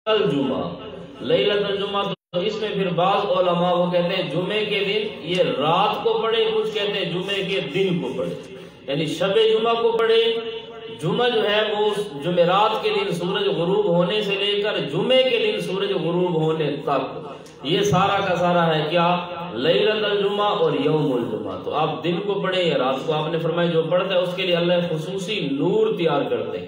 الجمعہ، لیلۃ الجمعہ، تو اس میں پھر بعض علماء وہ کہتے ہیں جمعے کے دن یہ رات کو پڑھے، کچھ کہتے ہیں جمعے کے دن کو پڑھے، یعنی شب جمعہ کو پڑھے۔ جمعہ جو ہے وہ جمعرات کے دن سورج غروب ہونے سے لے کر جمعے کے دن سورج غروب ہونے تک، یہ سارا کا سارا ہے کیا؟ لیلۃ الجمعہ اور یوم الجمعہ۔ تو آپ دن کو پڑھیں یا رات کو، آپ نے فرمایا جو پڑھتا ہے اس کے لیے اللہ خصوصی نور تیار کرتے ہیں،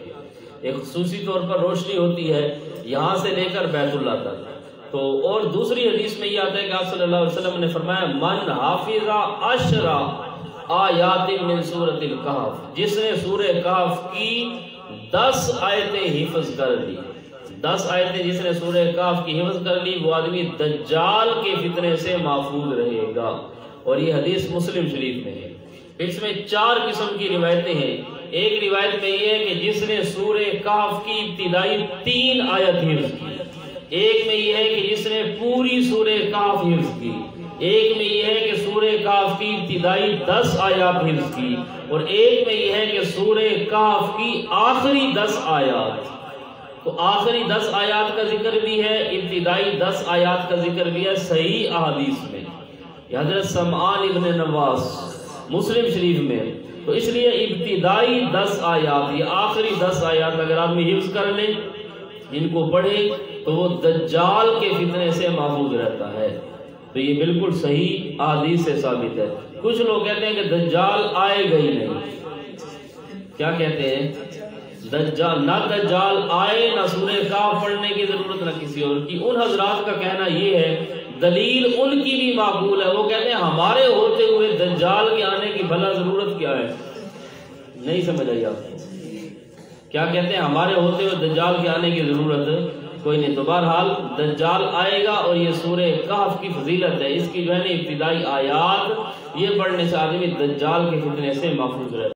ایک خصوصی طور پر روشنی ہوتی ہے یہاں سے لے کر بیت اللہ تک۔ تو اور دوسری حدیث میں یہ آتا ہے کہ آپ صلی اللہ علیہ وسلم نے فرمایا من حافظ 10 آیات من سورۃ الکہف، جس نے سورہ کہف کی 10 آیتیں حفظ کر لی، 10 آیتیں جس نے سورہ کہف کی حفظ کر لی، وہ آدمی دجال کے فتنے سے محفوظ رہے گا۔ اور یہ حدیث مسلم شریف میں ہے۔ اس میں 4 قسم کی روایتیں ہیں۔ ایک روایت میں یہ ہے کہ جس نے سورہ کہف کی ابتدائی 3 آیت حفظ کی، ایک میں یہ ہے کہ جس نے پوری سورہ کہف حفظ کی، ایک میں یہ ہے کہ سورہ کہف کی ابتدائی 10 آیات حفظ کی، اور ایک میں یہ ہے کہ سورہ کہف کی آخری 10 آیات۔ تو آخری 10 آیات کا ذکر بھی ہے، ابتدائی 10 آیات کا ذکر بھی ہے صحیح احادیث میں، حضرت سمعان ابن نواس مسلم شریف میں۔ تو اس لیے ابتدائی 10 آیات، یہ آخری 10 آیات اگر آدمی حفظ کر لے، ان کو پڑھے، تو وہ دجال کے فتنے سے محفوظ رہتا ہے۔ تو یہ بالکل صحیح احادیث سے ثابت ہے۔ کچھ لوگ کہتے ہیں کہ دجال آئے گا ہی نہیں۔ کیا کہتے ہیں؟ دجال آئے، نہ سورہ کہف پڑھنے کی ضرورت نہ کسی اور کی۔ ان حضرات کا کہنا یہ ہے، دلیل ان کی بھی معقول ہے، وہ کہتے ہیں ہمارے ہوتے ہوئے دجال کے آنے کی بھلا ضرورت کیا ہے؟ نہیں سمجھ آئی آپ کو؟ کیا کہتے ہیں؟ ہمارے ہوتے ہوئے دجال کے آنے کی ضرورت کوئی نہیں۔ تو بہرحال دجال آئے گا، اور یہ سورہ کہف کی فضیلت ہے، اس کی جو ہے نا ابتدائی آیات یہ پڑھنے سے آدمی دجال کے فتنے سے محفوظ رہتا ہے۔